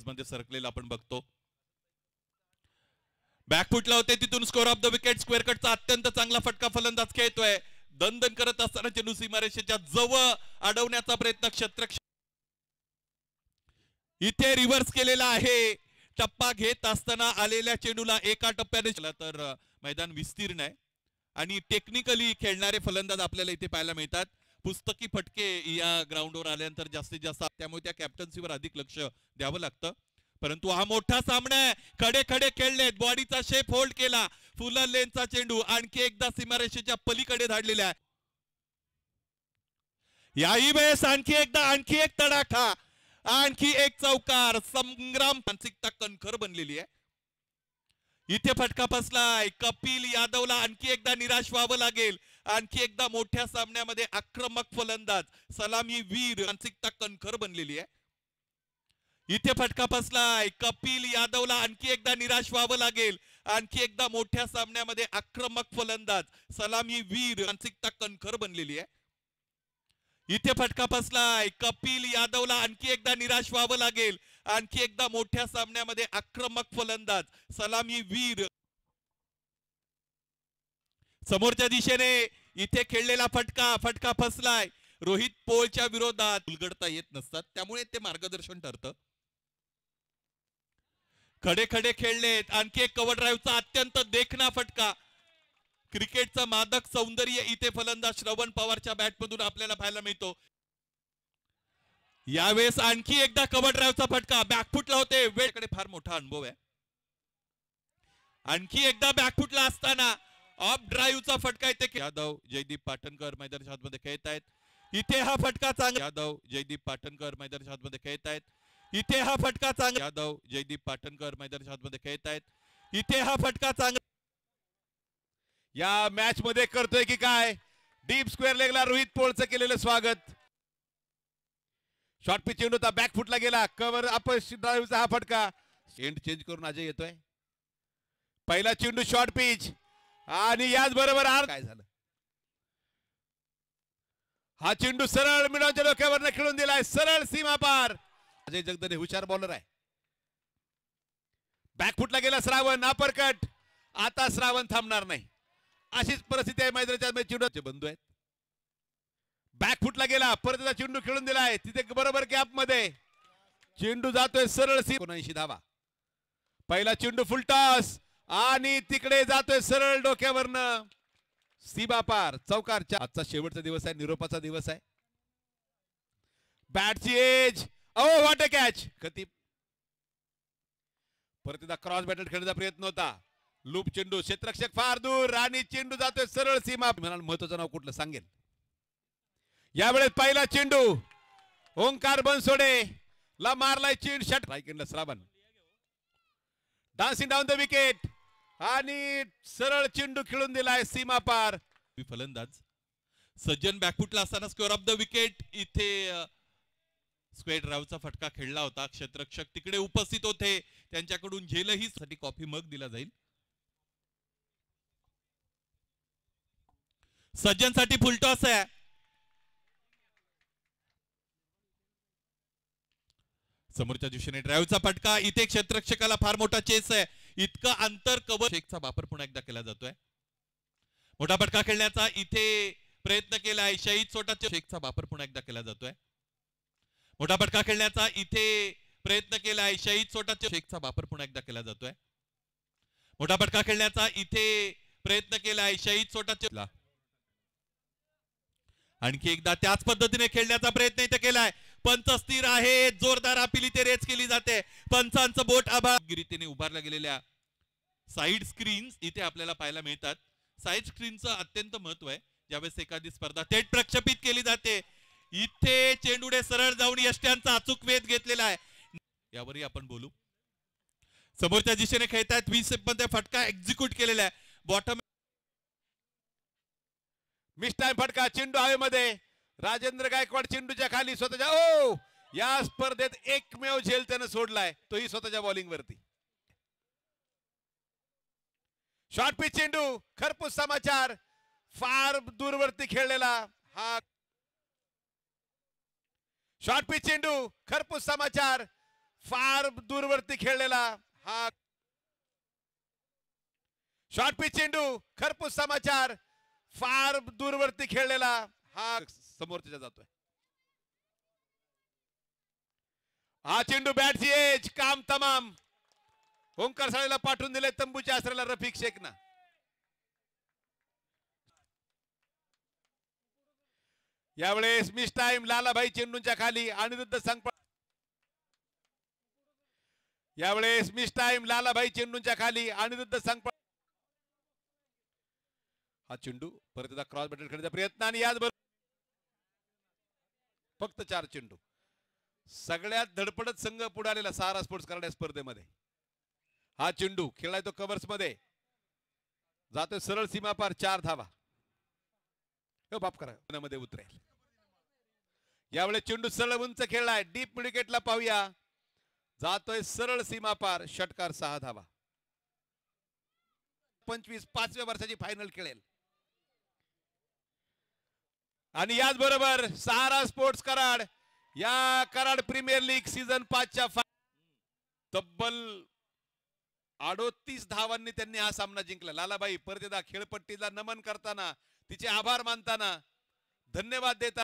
मध्ये सरकलेला आपण बघतो. बॅकफुटला होते तिथून score off the wicket. Square कटचा अत्यंत चांगला फटका फलंदाज खेळतोय. दणदण करत असताना चेंडू सीमारेषेच्या जवळ अडवण्याचा प्रयत्न क्षेत्ररक्षक इथे रिव्हर्स केलेला आहे. टप्पा घेत असताना आलेल्या चेंडूला एका टप्प्याने तर मैदान विस्तीर्ण आहे आणि टेक्निकली खेळणारे फलंदाज आपल्याला इथे पाहायला मिळतात. पुस्तकी फटके या ग्राउंडवर आल्यानंतर जास्तीत जास्त, त्यामुळे त्या कॅप्टन्सीवर अधिक लक्ष द्यावं लागतं. परंतु हा मोठा सामना आहे. खडे खडे खेळलेत. बॉडीचा शेप होल्ड केला. फुलर लेनचा चेंडू आणखी एकदा सीमारेषेच्या पलीकडे धाडलेला आहे. याही वेळेस आणखी एक तडाखा, आणखी एक चौकार. संग्राम मानसिकता कणखर बनलेली आहे. इथे फटका फसलाय. कपिल यादवला आणखी एकदा निराश व्हावं लागेल. आणखी एकदा मोठ्या सामन्यामध्ये आक्रमक फलंदाज, सलामी वीर, मानसिकता कणखर बनलेली आहे. इथे फटका फसलाय. कपिल यादवला आणखी एकदा निराश व्हावं लागेल. आणखी एकदा मोठ्या सामन्यामध्ये आक्रमक फलंदाज, सलामी वीर, मानसिकता कणखर बनलेली आहे. इथे फटका फसलाय. कपिल यादवला आणखी एकदा निराश व्हावं लागेल. आणखी एकदा मोठ्या सामन्यामध्ये आक्रमक फलंदाज, सलामी वीर. समोरच्या दिशेने इथे खेळलेला फटका फसलाय. रोहित पोळच्या विरोधात उलगडता येत नसतात, त्यामुळे ते मार्गदर्शन ठरतं. खडे खडे खेळलेत. आणखी एक कव्हर ड्राईव्हचा अत्यंत देखणा फटका. क्रिकेटचं मादक सौंदर्य इथे फलंदाज श्रवण पवारच्या बॅटमधून आपल्याला पाहायला मिळतो. यावेळेस आणखी एकदा कव्हर ड्राईव्हचा फटका. बॅकफुटला होते. वेळकडे फार मोठा अनुभव आहे. आणखी एकदा बॅकफुटला असताना ऑफ ड्राईव्हचा फटका इथे. यादव जयदीप पाटणकर मैदानाच्या हातमध्ये खेळत आहेत. इथे हा फटका चांगला. यादव जयदीप पाटणकर मैदानाच्या हातमध्ये खेळत आहेत. इथे हा फटका चांगला. यादव जयदीप पाटणकर मैदानाच्या हातमध्ये खेळत आहेत. इथे हा फटका चांगला. या मॅच मध्ये करतोय की काय? डीप स्क्वेअर लेगला रोहित पोळचं केलेलं स्वागत. शॉर्ट पिच चेंडू होता, बॅक फुटला गेला. कव्हर अपयश ड्राईव्हचा हा फटका. एंड चेंज करून अजय येतोय. पहिला चेंडू शॉर्ट पिच आणि याच बरोबर काय झालं? हा चेंडू सरळ मिडॉनच्या डोक्यावर खेळून दिलाय. सरळ सीमा पार. अजय जगदने हुशार बॉलर आहे. बॅक फुटला गेला श्रावण. अपरकट. आता श्रावण थांबणार नाही, अशीच परिस्थिती आहे मैदानाच्या. चेंडूचे बंधू आहेत. बॅक फुटला गेला. परत चेंडू खेळून दिलाय. तिथे बरोबर गॅप मध्ये चेंडू जातोय सरळ 79 धावा. पहिला चेंडू फुल टॉस आणि तिकडे जातोय सरळ डोक्यावरनं सीमा पार. चौकारच्या. आजचा शेवटचा दिवस आहे, निरोपाचा दिवस आहे. बॅटची edge. Oh what a catch. Khatib परत एकदा क्रॉस बॅटर खेळण्याचा प्रयत्न होता. लूप चेंडू. क्षेत्ररक्षक फार दूर आणि चेंडू जातोय सरळ सीमा. महत्वाचं नाव कुठलं सांगेल? यावेळेस पहिला चेंडू ओंकार बनसोडे ला मारलाय. चेंडू शॉट राईट हँडला Shravan. Dancing down the wicket आणि सरळ चेंडू खेळून दिलाय सीमा पार. फलंदाज सज्जन बॅकफुटला असताना स्कोअर ऑफ द विकेट. इथे स्क्वेअर ड्राईव्हचा फटका खेळला होता. क्षेत्ररक्षक तिकडे उपस्थित होते. त्यांच्याकडून झेलही साठी कॉफी मग दिला जाईल. सज्जनसाठी फुलटॉस आहे. समोरच्या दिशेने ड्राईव्हचा फटका. इथे क्षेत्ररक्षकाला फार मोठा चेस आहे. इतकं अंतर कव्हर. शेखचा वापर पुन्हा एकदा केला जातोय. मोठा फटका खेळण्याचा इथे प्रयत्न केलाय. शहीद सोटाच्या. शेखचा वापर पुन्हा एकदा केला जातोय. मोठा फटका खेळण्याचा इथे प्रयत्न केलाय. शहीद सोटाच्या. शेखचा वापर पुन्हा एकदा केला जातोय. मोठा फटका खेळण्याचा इथे प्रयत्न केलाय. शहीद सोटाच्या. आणखी एकदा त्याच पद्धतीने खेळण्याचा प्रयत्न इथे केलाय. पंच स्थिर आहे. जोरदार अपील इथे रेच केली जाते. पंचांचं बोट रीतीने उभारल्या गेलेल्या साईड स्क्रीन्स इथे आपल्याला पाहायला मिळतात. साईड स्क्रीनचं अत्यंत महत्व आहे. ज्यावेळेस एखादी स्पर्धा थेट प्रक्षेपित केली जाते. इथे चेंडूडे सरळ जाऊन यष्ट्यांचा अचूक वेध घेतलेला आहे. यावरही आपण बोलू. समोरच्या दिशेने खेळतायत. 20 मध्ये फटका एक्झिक्यूट केलेला आहे. बॉटम मिस टाइम फटका. चेंडू हवेमध्ये. राजेंद्र गायकवाड चेंडूच्या खाली स्वतःच्या. ओ या स्पर्धेत एकमेव झेल त्यानं सोडलाय, तोही स्वतःच्या बॉलिंग वरती. शॉर्ट पिच चेंडू. खरपूस समाचार. फार दूरवरती खेळलेला हा शॉर्ट पिच चेंडू. खरपूस समाचार. फार दूरवरती खेळलेला हा शॉर्ट पिच चेंडू. खरपूस समाचार, फार दूरवरती खेळलेला हा समोरच्या जातोय. हा चेंडू बॅटची एज, काम तमाम. ओंकार साळेला पाठवून दिले तंबूच्या आसऱ्याला रफिक शेखना. यावेळेस मिस टाइम लालाभाई चेंडूच्या खाली. अनिरुद्ध संगपाळ यावेळेस मिस टाइम लालाभाई चेंडूच्या खाली. अनिरुद्ध संगपाळ हा चेंडू परत एकदा क्रॉस बॅटर खेळण्याचा प्रयत्न आणि याचबरोबर फक्त 4 चेंडू. सगळ्यात धडपडत संघ पुढे आलेला सहारा स्पोर्ट्स कराड स्पर्धेमध्ये. हा चेंडू खेळलाय तो कव्हर्स मध्ये, जातोय सरळ सीमा पार. 4 धावा. बाप करा मध्ये उतरेल. यावेळेस चेंडू सरळ उंच खेळलाय. डीप विकेटला पाहूया. जातोय सरळ सीमा पार. षटकार 6 धावा. 25 5व्या वर्षाची फायनल खेळेल. आणि याचबरोबर सहारा स्पोर्ट्स कराड या कराड प्रीमियर लीग सीझन 5च्या तब्बल 38 धावांनी त्यांनी हा सामना जिंकला. लालाबाई परत एकदा खेळपट्टीला नमन करताना, तिचे आभार मानताना, धन्यवाद देताना